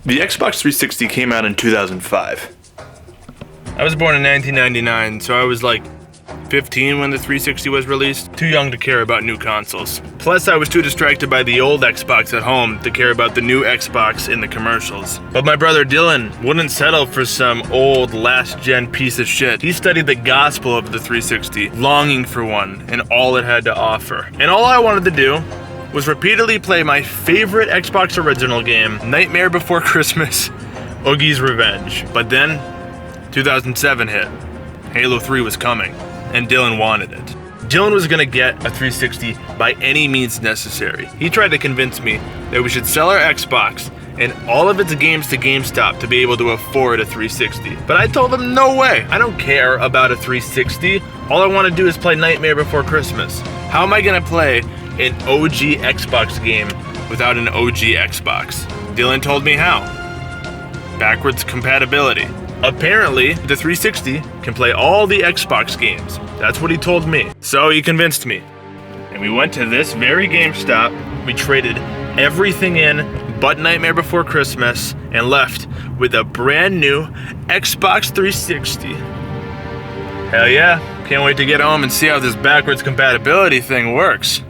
The Xbox 360 came out in 2005. I was born in 1999, so I was like 15 when the 360 was released. Too young to care about new consoles. Plus, I was too distracted by the old Xbox at home to care about the new Xbox in the commercials. But my brother Dylan wouldn't settle for some old last-gen piece of shit. He studied the gospel of the 360, longing for one and all it had to offer. And all I wanted to do was repeatedly play my favorite Xbox original game, Nightmare Before Christmas, Oogie's Revenge. But then, 2007 hit. Halo 3 was coming, and Dylan wanted it. Dylan was gonna get a 360 by any means necessary. He tried to convince me that we should sell our Xbox and all of its games to GameStop to be able to afford a 360. But I told him, no way, I don't care about a 360. All I wanna do is play Nightmare Before Christmas. How am I gonna play an OG Xbox game without an OG Xbox? Dylan told me how. Backwards compatibility. Apparently, the 360 can play all the Xbox games. That's what he told me. So he convinced me. And we went to this very GameStop. We traded everything in but Nightmare Before Christmas and left with a brand new Xbox 360. Hell yeah. Can't wait to get home and see how this backwards compatibility thing works.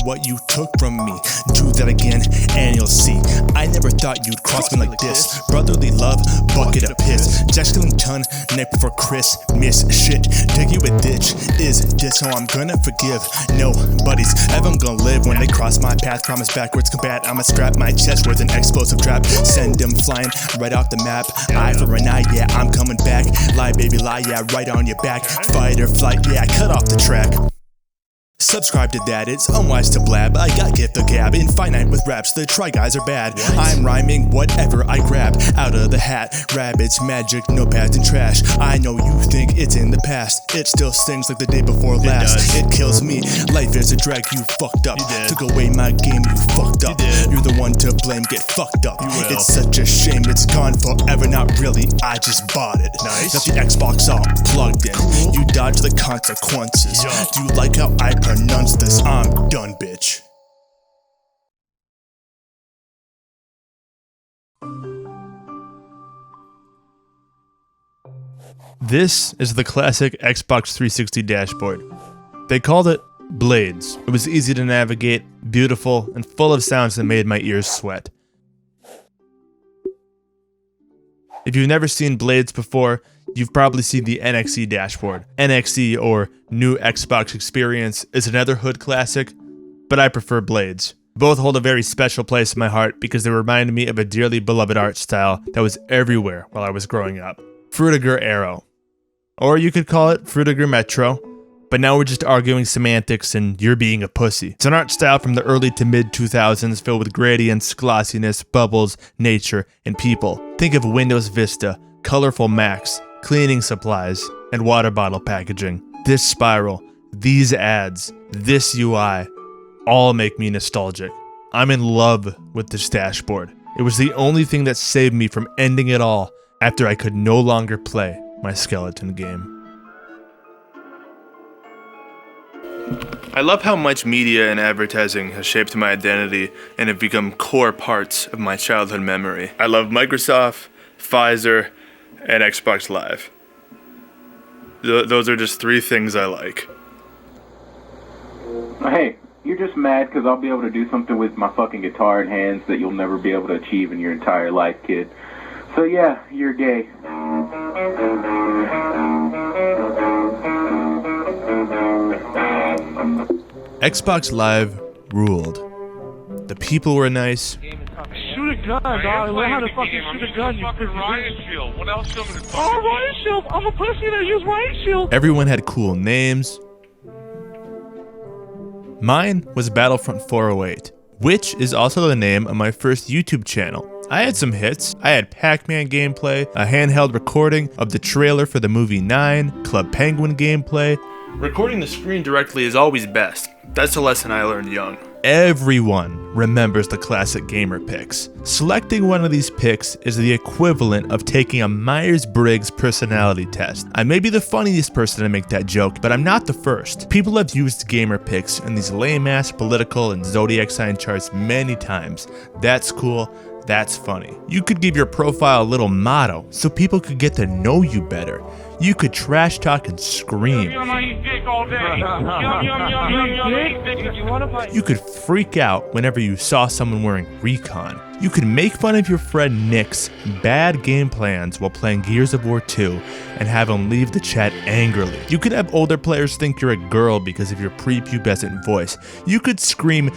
What you took from me, do that again and you'll see. I never thought you'd cross me like this. Brotherly love, bucket of piss. Jack Skellington, night before Christmas. Shit, dig you a ditch. Is this how I'm gonna forgive? Nobody's ever gonna live when they cross my path. Promise backwards combat, I'ma scrap my chest with an explosive trap. Send them flying right off the map. Eye for an eye, yeah, I'm coming back. Lie baby lie, yeah, right on your back. Fight or flight, yeah, cut off the track. Subscribe to that, it's unwise to blab. I got gift the gab, infinite with raps. The try guys are bad. I'm rhyming whatever I grab out of the hat. Rabbits, magic, notepads, and trash. I know you think it's in the past. It still stings like the day before last. It kills me. Life is a drag, you fucked up. Took away my game, you fucked up. You're the one to blame, get fucked up. It's such a shame, it's gone forever. Not really, I just bought it. Got the Xbox all plugged in. You dodge the consequences. Do you like how I pronounce this? I'm done, bitch. This is the classic Xbox 360 dashboard. They called it Blades. It was easy to navigate, beautiful, and full of sounds that made my ears sweat. If you've never seen Blades before, you've probably seen the NXE dashboard. NXE, or New Xbox Experience, is another hood classic, but I prefer Blades. Both hold a very special place in my heart because they remind me of a dearly beloved art style that was everywhere while I was growing up. Frutiger Arrow. Or you could call it Frutiger Metro, but now we're just arguing semantics and you're being a pussy. It's an art style from the early to mid 2000s filled with gradients, glossiness, bubbles, nature, and people. Think of Windows Vista, colorful Macs, cleaning supplies, and water bottle packaging. This spiral, these ads, this UI, all make me nostalgic. I'm in love with this dashboard. It was the only thing that saved me from ending it all after I could no longer play my skeleton game. I love how much media and advertising has shaped my identity and have become core parts of my childhood memory. I love Microsoft, Pfizer, and Xbox Live. Those are just three things I like. Hey, you're just mad because I'll be able to do something with my fucking guitar in hands that you'll never be able to achieve in your entire life, kid. So yeah, you're gay. Xbox Live ruled. The people were nice. Shoot a gun, dog. Learn how to fucking shoot a gun, you riot shield. What else you want me to Oh, riot shield. I'm a pussy that use riot shield. Everyone had cool names. Mine was Battlefront 408, which is also the name of my first YouTube channel. I had some hits. I had Pac-Man gameplay, a handheld recording of the trailer for the movie 9, Club Penguin gameplay. Recording the screen directly is always best. That's a lesson I learned young. Everyone remembers the classic gamer picks. Selecting one of these picks is the equivalent of taking a Myers-Briggs personality test. I may be the funniest person to make that joke, but I'm not the first. People have used gamer picks in these lame-ass political and zodiac sign charts many times. That's cool. That's funny. You could give your profile a little motto so people could get to know you better. You could trash talk and scream. You could freak out whenever you saw someone wearing recon. You could make fun of your friend Nick's bad game plans while playing Gears of War 2 and have him leave the chat angrily. You could have older players think you're a girl because of your prepubescent voice. You could scream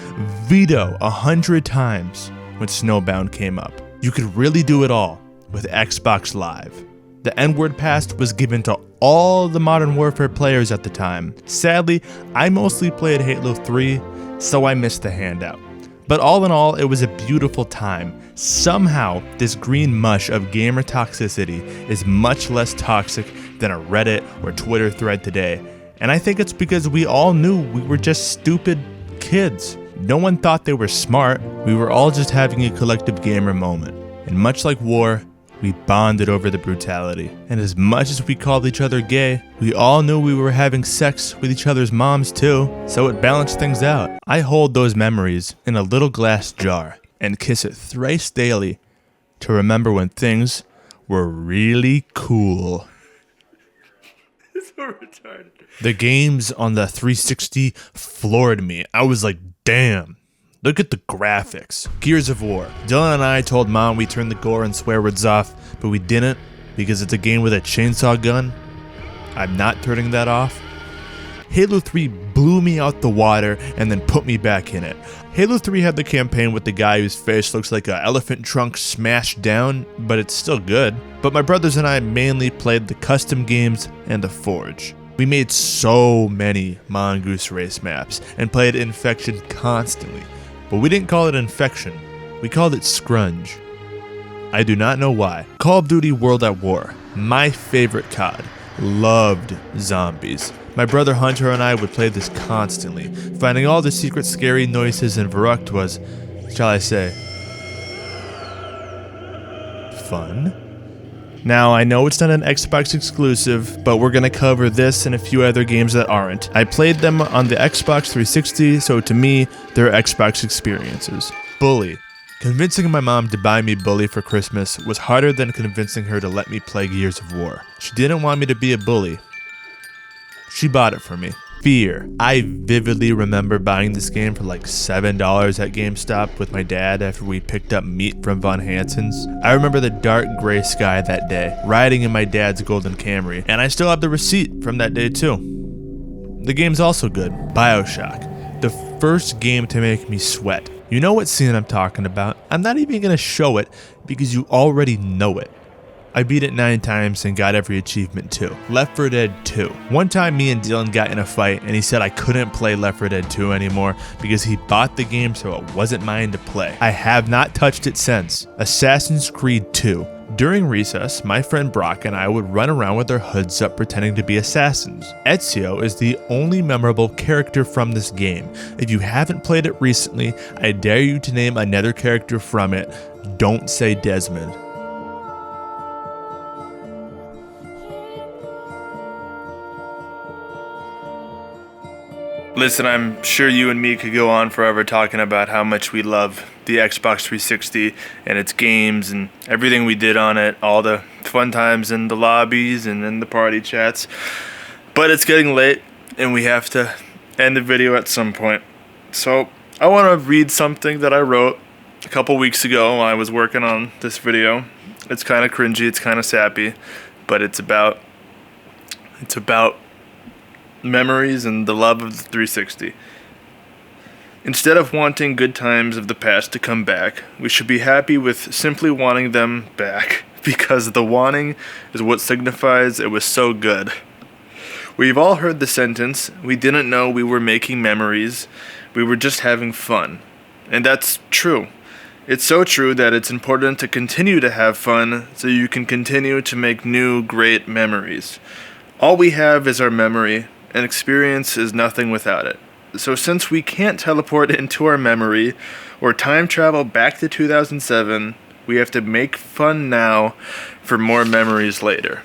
veto 100 times when Snowbound came up. You could really do it all with Xbox Live. The N-word pass was given to all the Modern Warfare players at the time. Sadly, I mostly played Halo 3, so I missed the handout. But all in all, it was a beautiful time. Somehow, this green mush of gamer toxicity is much less toxic than a Reddit or Twitter thread today. And I think it's because we all knew we were just stupid kids. No one thought they were smart. We were all just having a collective gamer moment. And much like war, we bonded over the brutality. And as much as we called each other gay, we all knew we were having sex with each other's moms too, so it balanced things out. I hold those memories in a little glass jar and kiss it thrice daily to remember when things were really cool. So retarded. The games on the 360 floored me. I was like, damn. Look at the graphics. Gears of War. Dylan and I told Mom we turned the gore and swear words off, but we didn't because it's a game with a chainsaw gun. I'm not turning that off. Halo 3 blew me out the water and then put me back in it. Halo 3 had the campaign with the guy whose face looks like an elephant trunk smashed down, but it's still good. But my brothers and I mainly played the custom games and the Forge. We made so many Mongoose race maps and played Infection constantly. But we didn't call it Infection, we called it Scrunge. I do not know why. Call of Duty World at War, my favorite COD, loved zombies. My brother Hunter and I would play this constantly, finding all the secret scary noises, and Verrucht was, shall I say, fun. Now, I know it's not an Xbox exclusive, but we're gonna cover this and a few other games that aren't. I played them on the Xbox 360, so to me, they're Xbox experiences. Bully. Convincing my mom to buy me Bully for Christmas was harder than convincing her to let me play Gears of War. She didn't want me to be a bully. She bought it for me. Fear. I vividly remember buying this game for like $7 at GameStop with my dad after we picked up meat from Von Hansen's. I remember the dark gray sky that day, riding in my dad's golden Camry, and I still have the receipt from that day too. The game's also good. BioShock. The first game to make me sweat. You know what scene I'm talking about. I'm not even gonna show it because you already know it. I beat it 9 times and got every achievement too. Left 4 Dead 2. One time me and Dylan got in a fight and he said I couldn't play Left 4 Dead 2 anymore because he bought the game so it wasn't mine to play. I have not touched it since. Assassin's Creed 2. During recess, my friend Brock and I would run around with our hoods up pretending to be assassins. Ezio is the only memorable character from this game. If you haven't played it recently, I dare you to name another character from it. Don't say Desmond. Listen, I'm sure you and me could go on forever talking about how much we love the Xbox 360 and its games and everything we did on it, all the fun times in the lobbies and in the party chats. But it's getting late and we have to end the video at some point. So I want to read something that I wrote a couple weeks ago when I was working on this video. It's kind of cringy, it's kind of sappy, but it's about memories and the love of the 360. Instead of wanting good times of the past to come back, we should be happy with simply wanting them back, because the wanting is what signifies it was so good. We've all heard the sentence, we didn't know we were making memories, we were just having fun. And that's true. It's so true that it's important to continue to have fun so you can continue to make new, great memories. All we have is our memory, and experience is nothing without it. So since we can't teleport into our memory or time travel back to 2007, we have to make fun now for more memories later.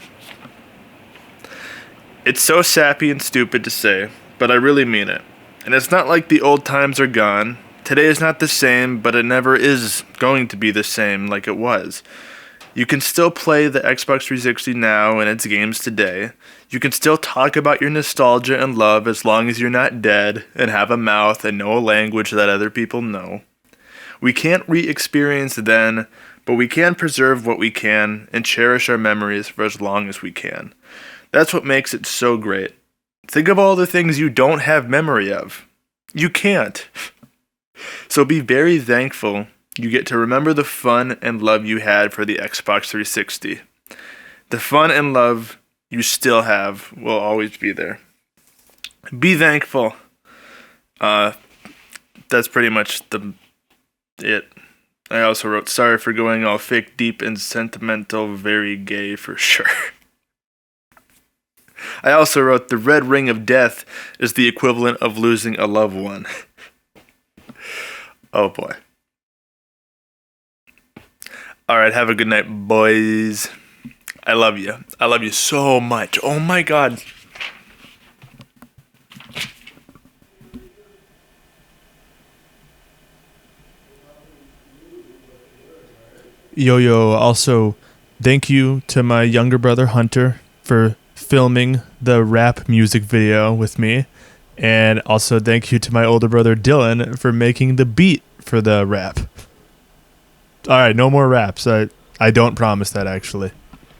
It's so sappy and stupid to say, but I really mean it. And it's not like the old times are gone. Today is not the same, but it never is going to be the same like it was. You can still play the Xbox 360 now and its games today. You can still talk about your nostalgia and love as long as you're not dead and have a mouth and know a language that other people know. We can't re-experience then, but we can preserve what we can and cherish our memories for as long as we can. That's what makes it so great. Think of all the things you don't have memory of. You can't. So be very thankful you get to remember the fun and love you had for the Xbox 360. The fun and love you still have will always be there. Be thankful. That's pretty much it. I also wrote, sorry for going all fake, deep, and sentimental, very gay for sure. I also wrote, the red ring of death is the equivalent of losing a loved one. Oh boy. Alright, have a good night, boys. I love you. I love you so much. Oh my god. Yo, also, thank you to my younger brother Hunter for filming the rap music video with me. And also thank you to my older brother Dylan for making the beat for the rap. Alright, no more raps. I don't promise that, actually.